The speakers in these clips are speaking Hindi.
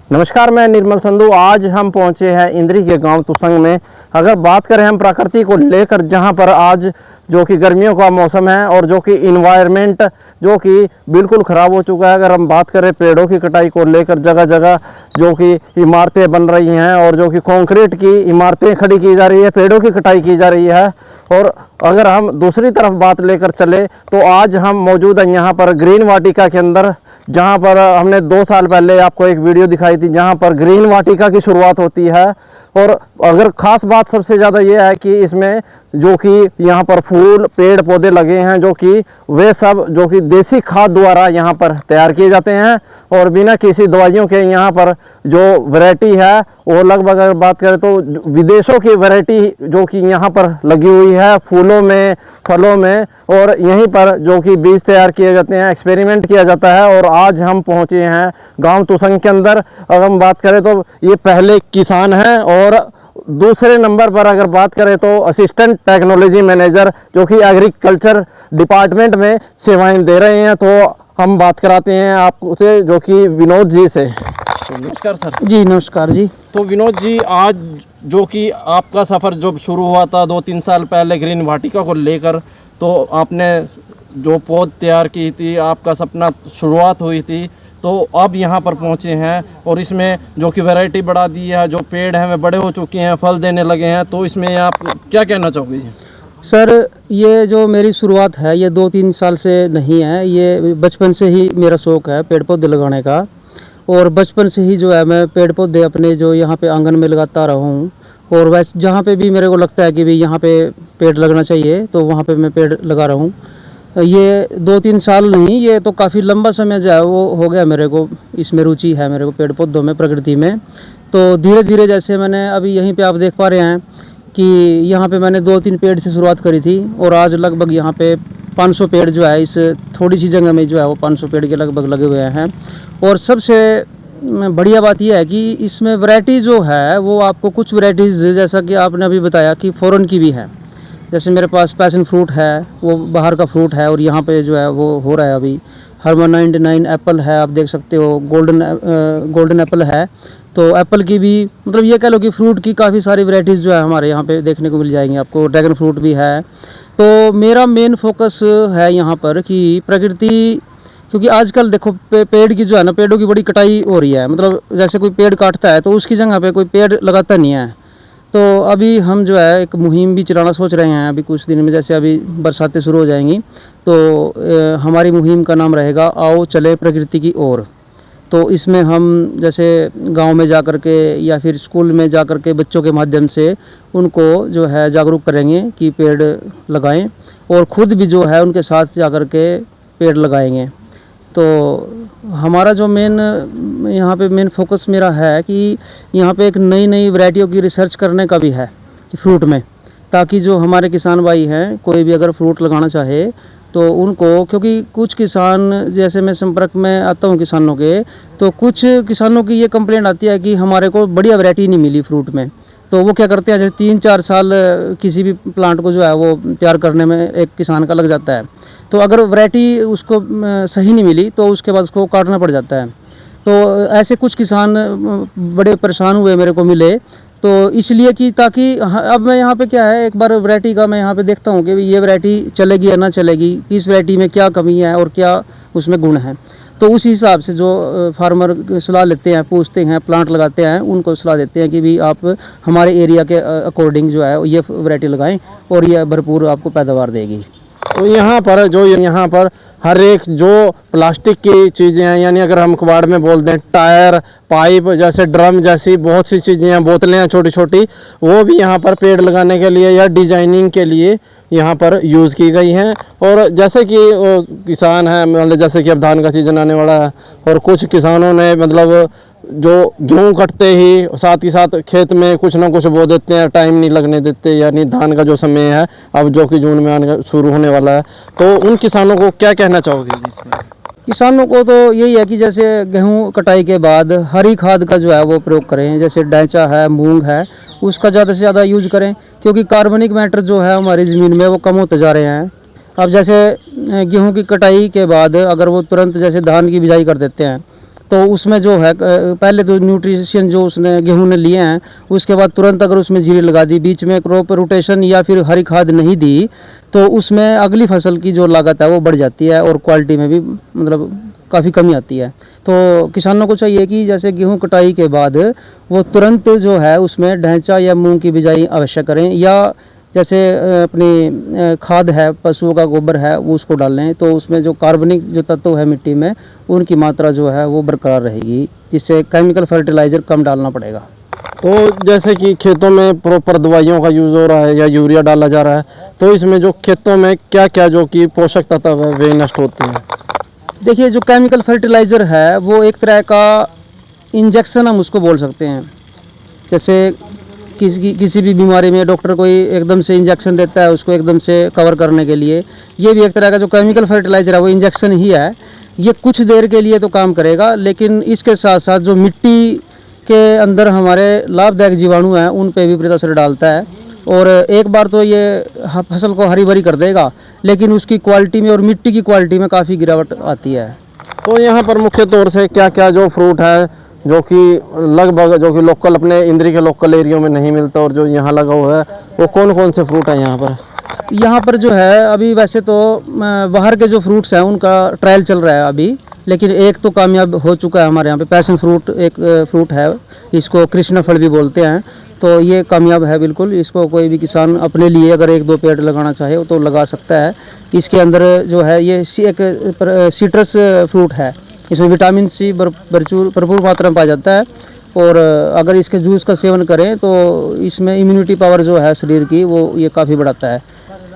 नमस्कार, मैं निर्मल संधू। आज हम पहुंचे हैं इंद्री के गांव तुसंग में। अगर बात करें हम प्रकृति को लेकर, जहां पर आज जो कि गर्मियों का मौसम है और जो कि इन्वायरमेंट जो कि बिल्कुल ख़राब हो चुका है। अगर हम बात करें पेड़ों की कटाई को लेकर, जगह जगह जो कि इमारतें बन रही हैं और जो कि कंक्रीट की इमारतें खड़ी की जा रही है, पेड़ों की कटाई की जा रही है। और अगर हम दूसरी तरफ बात लेकर चले तो आज हम मौजूद हैं यहाँ पर ग्रीन वाटिका के अंदर, जहाँ पर हमने 2 साल पहले आपको एक वीडियो दिखाई थी, जहाँ पर ग्रीन वाटिका की शुरुआत होती है। और अगर ख़ास बात सबसे ज़्यादा ये है कि इसमें जो कि यहाँ पर फूल पेड़ पौधे लगे हैं, जो कि वे सब जो कि देसी खाद द्वारा यहाँ पर तैयार किए जाते हैं और बिना किसी दवाइयों के। यहाँ पर जो वैरायटी है वो लगभग अगर बात करें तो विदेशों की वैरायटी जो कि यहाँ पर लगी हुई है, फूलों में फलों में। और यहीं पर जो कि बीज तैयार किए जाते हैं, एक्सपेरिमेंट किया जाता है। और आज हम पहुँचे हैं गांव तुसंग के अंदर। अगर हम बात करें तो ये पहले किसान हैं और दूसरे नंबर पर अगर बात करें तो असिस्टेंट टेक्नोलॉजी मैनेजर जो कि एग्रीकल्चर डिपार्टमेंट में सेवाएं दे रहे हैं। तो हम बात कराते हैं आपसे जो कि विनोद जी से। तो नमस्कार सर। जी नमस्कार जी। तो विनोद जी, आज जो कि आपका सफ़र जब शुरू हुआ था 2-3 साल पहले ग्रीन वाटिका को लेकर, तो आपने जो पौध तैयार की थी, आपका सपना शुरुआत हुई थी, तो अब यहाँ पर पहुँचे हैं और इसमें जो कि वैरायटी बढ़ा दी है, जो पेड़ हैं वे बड़े हो चुके हैं, फल देने लगे हैं। तो इसमें आप क्या कहना चाहोगे? सर, ये जो मेरी शुरुआत है ये 2-3 साल से नहीं है, ये बचपन से ही मेरा शौक़ है पेड़ पौधे लगाने का। और बचपन से ही जो है मैं पेड़ पौधे अपने जो यहाँ पे आंगन में लगाता रहा हूँ। और वैसे जहाँ पे भी मेरे को लगता है कि भाई यहाँ पे पेड़ लगना चाहिए तो वहाँ पे मैं पेड़ लगा रहा हूँ। ये 2-3 साल नहीं, ये तो काफ़ी लंबा समय जो है वो हो गया मेरे को। इसमें रुचि है मेरे को पेड़ पौधों में, प्रकृति में। तो धीरे धीरे जैसे मैंने अभी यहीं पे आप देख पा रहे हैं कि यहाँ पे मैंने 2-3 पेड़ से शुरुआत करी थी और आज लगभग यहाँ पे 500 पेड़ जो है, इस थोड़ी सी जगह में जो है वो 500 पेड़ के लगभग लगे हुए हैं। और सबसे बढ़िया बात यह है कि इसमें वैरायटी जो है वो आपको कुछ वैरायटीज़, जैसा कि आपने अभी बताया कि फ़ॉरेन की भी है। जैसे मेरे पास पैशन फ्रूट है, वो बाहर का फ्रूट है और यहाँ पे जो है वो हो रहा है अभी। हर्मन 99 एप्पल है, आप देख सकते हो। गोल्डन एप्पल है। तो एप्पल की भी, मतलब ये कह लो कि फ्रूट की काफ़ी सारी वैरायटीज़ जो है हमारे यहाँ पे देखने को मिल जाएंगी आपको। ड्रैगन फ्रूट भी है। तो मेरा मेन फोकस है यहाँ पर कि प्रकृति, क्योंकि आजकल देखो पेड़ की जो है ना, पेड़ों की बड़ी कटाई हो रही है। मतलब जैसे कोई पेड़ काटता है तो उसकी जगह पे कोई पेड़ लगाता नहीं है। तो अभी हम जो है एक मुहिम भी चलाना सोच रहे हैं अभी कुछ दिन में। जैसे अभी बरसातें शुरू हो जाएंगी तो हमारी मुहिम का नाम रहेगा आओ चले प्रकृति की ओर। तो इसमें हम जैसे गांव में जा कर के या फिर स्कूल में जा कर के बच्चों के माध्यम से उनको जो है जागरूक करेंगे कि पेड़ लगाएं, और ख़ुद भी जो है उनके साथ जा कर के पेड़ लगाएंगे। तो हमारा जो यहाँ पे मेन फोकस मेरा है कि यहाँ पे एक नई नई वैरायटियों की रिसर्च करने का भी है कि फ्रूट में, ताकि जो हमारे किसान भाई हैं कोई भी अगर फ्रूट लगाना चाहे तो उनको, क्योंकि कुछ किसान, जैसे मैं संपर्क में आता हूँ किसानों के, तो कुछ किसानों की ये कंप्लेंट आती है कि हमारे को बढ़िया वैरायटी नहीं मिली फ्रूट में। तो वो क्या करते हैं, जैसे 3-4 साल किसी भी प्लांट को जो है वो तैयार करने में एक किसान का लग जाता है। तो अगर वैरायटी उसको सही नहीं मिली तो उसके बाद उसको काटना पड़ जाता है। तो ऐसे कुछ किसान बड़े परेशान हुए मेरे को मिले। तो इसलिए कि ताकि अब मैं यहाँ पे क्या है, एक बार वैरायटी का मैं यहाँ पे देखता हूँ कि ये वैरायटी चलेगी या ना चलेगी, किस वैरायटी में क्या कमी है और क्या उसमें गुण है। तो उसी हिसाब से जो फार्मर सलाह लेते हैं, पूछते हैं, प्लांट लगाते हैं, उनको सलाह देते हैं कि भी आप हमारे एरिया के अकॉर्डिंग जो है ये वैरायटी लगाएं और ये भरपूर आपको पैदावार देगी। तो यहाँ पर हर एक जो प्लास्टिक की चीज़ें हैं, यानी अगर हम कबाड़ में बोल दें टायर, पाइप, जैसे ड्रम जैसी बहुत सी चीज़ें हैं, बोतलें हैं छोटी छोटी, वो भी यहाँ पर पेड़ लगाने के लिए या डिजाइनिंग के लिए यहाँ पर यूज़ की गई हैं। और जैसे कि किसान हैं, मतलब जैसे कि अब धान का सीज़न आने वाला है और कुछ किसानों ने मतलब जो गेहूँ कटते ही साथ ही साथ खेत में कुछ ना कुछ बो देते हैं, टाइम नहीं लगने देते। यानी धान का जो समय है अब जो कि जून में आने शुरू होने वाला है, तो उन किसानों को क्या कहना चाहोगे? किसानों को तो यही है कि जैसे गेहूं कटाई के बाद हरी खाद का जो है वो प्रयोग करें। जैसे डांचा है, मूंग है, उसका ज़्यादा से ज़्यादा यूज करें, क्योंकि कार्बनिक मैटर जो है हमारी ज़मीन में वो कम होते जा रहे हैं। अब जैसे गेहूं की कटाई के बाद अगर वो तुरंत जैसे धान की बिजाई कर देते हैं तो उसमें जो है पहले तो न्यूट्रिशन जो उसने गेहूं ने लिए हैं, उसके बाद तुरंत अगर उसमें जीरी लगा दी, बीच में क्रॉप रोटेशन या फिर हरी खाद नहीं दी, तो उसमें अगली फसल की जो लागत है वो बढ़ जाती है और क्वालिटी में भी मतलब काफ़ी कमी आती है। तो किसानों को चाहिए कि जैसे गेहूं कटाई के बाद वो तुरंत जो है उसमें ढैंचा या मूंग की बिजाई अवश्य करें, या जैसे अपनी खाद है, पशुओं का गोबर है, वो उसको डालें, तो उसमें जो कार्बनिक जो तत्व है मिट्टी में उनकी मात्रा जो है वो बरकरार रहेगी, जिससे केमिकल फर्टिलाइज़र कम डालना पड़ेगा। तो जैसे कि खेतों में प्रॉपर दवाइयों का यूज़ हो रहा है या यूरिया डाला जा रहा है, तो इसमें जो खेतों में क्या क्या जो कि पोषक तत्व है वे नष्ट होते हैं? देखिए, जो केमिकल फर्टिलाइज़र है वो एक तरह का इंजेक्शन हम उसको बोल सकते हैं। जैसे किसी भी बीमारी में डॉक्टर कोई एकदम से इंजेक्शन देता है उसको एकदम से कवर करने के लिए, ये भी एक तरह का जो केमिकल फर्टिलाइज़र है वो इंजेक्शन ही है। ये कुछ देर के लिए तो काम करेगा, लेकिन इसके साथ साथ जो मिट्टी के अंदर हमारे लाभदायक जीवाणु हैं उन पे भी असर डालता है, और एक बार तो ये फसल को हरी भरी कर देगा, लेकिन उसकी क्वालिटी में और मिट्टी की क्वालिटी में काफ़ी गिरावट आती है। तो यहाँ पर मुख्य तौर से क्या क्या जो फ्रूट है जो कि लगभग जो कि लोकल अपने इंद्री के लोकल एरिया में नहीं मिलता और जो यहाँ लगा हुआ है, वो कौन कौन से फ्रूट है यहाँ पर? यहाँ पर जो है अभी वैसे तो बाहर के जो फ्रूट्स हैं उनका ट्रायल चल रहा है अभी, लेकिन एक तो कामयाब हो चुका है हमारे यहाँ पे। पैशन फ्रूट एक फ्रूट है, इसको कृष्ण फल भी बोलते हैं, तो ये कामयाब है बिल्कुल। इसको कोई भी किसान अपने लिए अगर एक दो पेड़ लगाना चाहे तो लगा सकता है। इसके अंदर जो है ये एक सिट्रस फ्रूट है, इसमें विटामिन सी भरपूर मात्रा में पाया जाता है, और अगर इसके जूस का सेवन करें तो इसमें इम्यूनिटी पावर जो है शरीर की वो ये काफ़ी बढ़ाता है।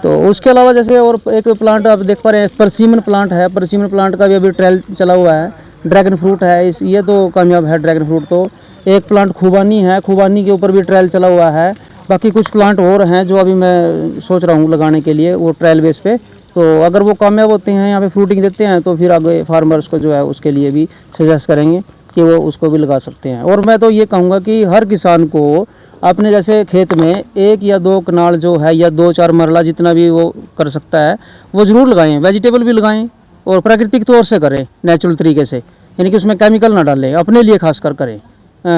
तो उसके अलावा जैसे और एक प्लांट आप देख पा रहे हैं, परसिमन प्लांट है। परसिमन प्लांट का भी अभी ट्रायल चला हुआ है। ड्रैगन फ्रूट है, ये तो कामयाब है ड्रैगन फ्रूट। तो एक प्लांट खुबानी है, खुबानी के ऊपर भी ट्रायल चला हुआ है। बाकी कुछ प्लांट और हैं जो अभी मैं सोच रहा हूँ लगाने के लिए, वो ट्रायल बेस पे। तो अगर वो कामयाब होते हैं, यहाँ पे फ्रूटिंग देते हैं, तो फिर आगे फार्मर्स को जो है उसके लिए भी सजेस्ट करेंगे कि वो उसको भी लगा सकते हैं। और मैं तो ये कहूँगा कि हर किसान को अपने जैसे खेत में 1 या 2 कनाल जो है या 2-4 मरला जितना भी वो कर सकता है वो ज़रूर लगाएं। वेजिटेबल भी लगाएं और प्राकृतिक तौर से करें, नेचुरल तरीके से, यानी कि उसमें केमिकल ना डालें, अपने लिए खास कर करें।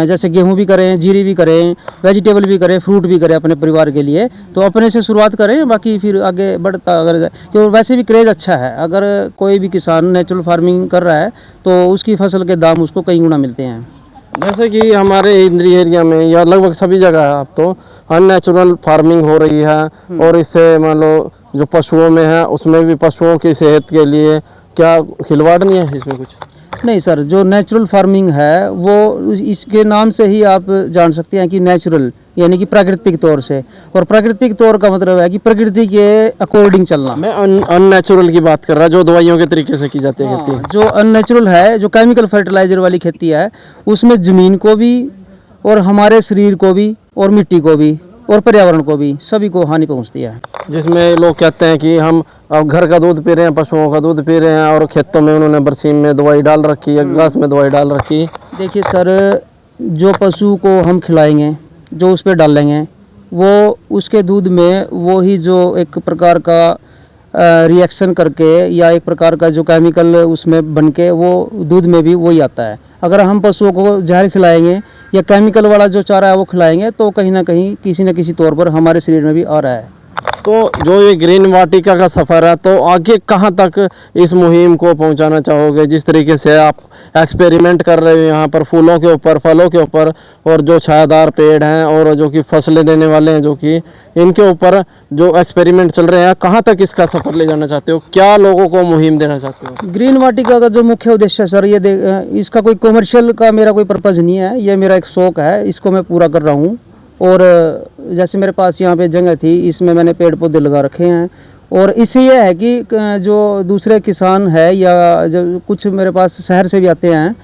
जैसे गेहूं भी करें, जीरी भी करें, वेजिटेबल भी करें, फ्रूट भी करें अपने परिवार के लिए। तो अपने से शुरुआत करें, बाकी फिर आगे बढ़ता अगर क्यों वैसे भी क्रेज़ अच्छा है। अगर कोई भी किसान नेचुरल फार्मिंग कर रहा है तो उसकी फसल के दाम उसको कई गुना मिलते हैं। जैसे कि हमारे इंद्री एरिया में या लगभग सभी जगह है अब तो अननेचुरल फार्मिंग हो रही है, और इससे मान लो जो पशुओं में है उसमें भी पशुओं की सेहत के लिए क्या खिलवाड़ नहीं है इसमें कुछ? नहीं सर, जो नेचुरल फार्मिंग है वो इसके नाम से ही आप जान सकते हैं कि नेचुरल यानी कि प्राकृतिक तौर से, और प्राकृतिक तौर का मतलब है कि प्रकृति के अकॉर्डिंग चलना। मैं अननेचुरल की बात कर रहा, जो दवाइयों के तरीके से की जाती है खेती। जो अननेचुरल है, जो केमिकल फर्टिलाइजर वाली खेती है, उसमें ज़मीन को भी और हमारे शरीर को भी और मिट्टी को भी और पर्यावरण को भी सभी को हानि पहुंचती है। जिसमें लोग कहते हैं कि हम अब घर का दूध पी रहे हैं, पशुओं का दूध पी रहे हैं, और खेतों में उन्होंने बरसीम में दवाई डाल रखी है, घास में दवाई डाल रखी है। देखिए सर, जो पशु को हम खिलाएंगे, जो उस पर डालेंगे, वो उसके दूध में वो ही जो एक प्रकार का रिएक्शन करके या एक प्रकार का जो केमिकल उसमें बन के वो दूध में भी वही आता है। अगर हम पशुओं को जहर खिलाएंगे या केमिकल वाला जो चारा है वो खिलाएंगे तो कहीं ना कहीं किसी न किसी तौर पर हमारे शरीर में भी आ रहा है। तो जो ये ग्रीन वाटिका का सफ़र है, तो आगे कहाँ तक इस मुहिम को पहुँचाना चाहोगे? जिस तरीके से आप एक्सपेरिमेंट कर रहे हो यहाँ पर फूलों के ऊपर, फलों के ऊपर, और जो छायादार पेड़ हैं और जो कि फसलें देने वाले हैं, जो कि इनके ऊपर जो एक्सपेरिमेंट चल रहे हैं, कहाँ तक इसका सफ़र ले जाना चाहते हो? क्या लोगों को मुहिम देना चाहते हो? ग्रीन वाटिका का जो मुख्य उद्देश्य है सर, ये इसका कोई कमर्शियल का मेरा कोई पर्पज़ नहीं है, ये मेरा एक शौक़ है, इसको मैं पूरा कर रहा हूँ। और जैसे मेरे पास यहाँ पे जगह थी, इसमें मैंने पेड़ पौधे लगा रखे हैं, और इससे यह है कि जो दूसरे किसान है या जो कुछ मेरे पास शहर से भी आते हैं,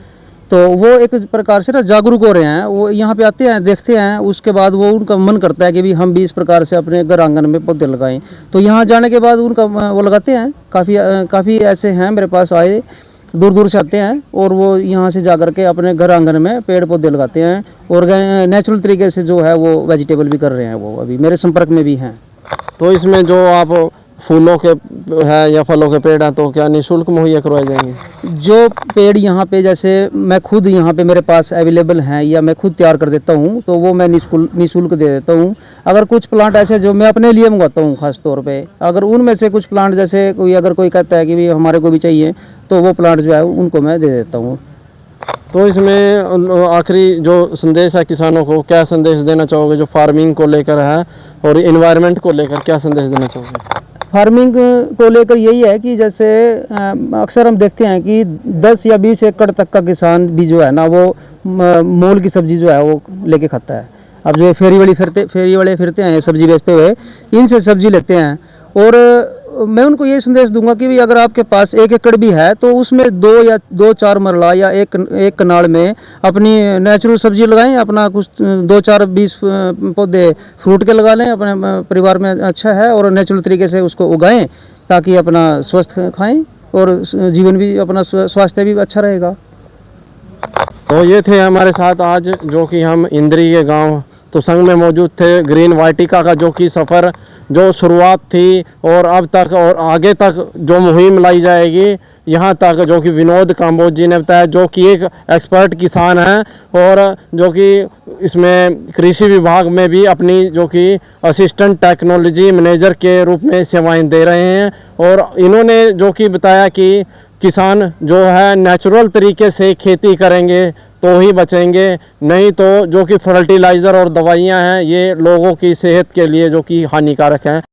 तो वो एक प्रकार से ना जागरूक हो रहे हैं। वो यहाँ पे आते हैं, देखते हैं, उसके बाद वो उनका मन करता है कि भी हम भी इस प्रकार से अपने घर आंगन में पौधे लगाएं। तो यहाँ जाने के बाद उनका वो लगाते हैं। काफ़ी ऐसे हैं मेरे पास आए, दूर दूर से आते हैं, और वो यहाँ से जा कर के अपने घर आंगन में पेड़ पौधे लगाते हैं, और नेचुरल तरीके से जो है वो वेजिटेबल भी कर रहे हैं। वो अभी मेरे संपर्क में भी हैं। तो इसमें जो आप फूलों के है या फलों के पेड़ हैं तो क्या निःशुल्क मुहैया करवाए जाएंगे? जो पेड़ यहाँ पे जैसे मैं खुद यहाँ पे मेरे पास अवेलेबल हैं या मैं खुद तैयार कर देता हूँ तो वो मैं निःशुल्क दे देता हूँ। अगर कुछ प्लांट ऐसे जो मैं अपने लिए मंगाता हूँ खास तौर पे, अगर उनमें से कुछ प्लांट जैसे अगर कोई कहता है कि भी हमारे को भी चाहिए तो वो प्लांट जो है उनको मैं दे देता हूँ। तो इसमें आखिरी जो संदेश है किसानों को, क्या संदेश देना चाहोगे जो फार्मिंग को लेकर है और इन्वायरमेंट को लेकर क्या संदेश देना चाहोगे? फार्मिंग को लेकर यही है कि जैसे अक्सर हम देखते हैं कि 10 या 20 एकड़ तक का किसान भी जो है ना वो मोल की सब्जी जो है वो लेके खाता है। अब जो फेरी वाले फिरते हैं सब्जी बेचते हुए, इनसे सब्जी लेते हैं। और मैं उनको ये संदेश दूंगा कि भी अगर आपके पास 1 एकड़ भी है तो उसमें 2-4 मरला या एक कनाल में अपनी नेचुरल सब्जी लगाएं, अपना कुछ 2-4-20 पौधे फ्रूट के लगा लें, अपने परिवार में अच्छा है और नेचुरल तरीके से उसको उगाएं ताकि अपना स्वस्थ खाएं और जीवन भी अपना स्वास्थ्य भी अच्छा रहेगा। तो ये थे हमारे साथ आज जो कि हम इंद्री के गांव तुसंग में मौजूद थे। ग्रीन वाटिका का जो कि सफ़र जो शुरुआत थी और अब तक और आगे तक जो मुहिम लाई जाएगी यहाँ तक, जो कि विनोद काम्बोज जी ने बताया, जो कि एक एक्सपर्ट किसान हैं और जो कि इसमें कृषि विभाग में भी अपनी जो कि असिस्टेंट टेक्नोलॉजी मैनेजर के रूप में सेवाएं दे रहे हैं। और इन्होंने जो कि बताया कि किसान जो है नेचुरल तरीके से खेती करेंगे तो ही बचेंगे, नहीं तो जो कि फर्टिलाइज़र और दवाइयाँ हैं ये लोगों की सेहत के लिए जो कि हानिकारक हैं।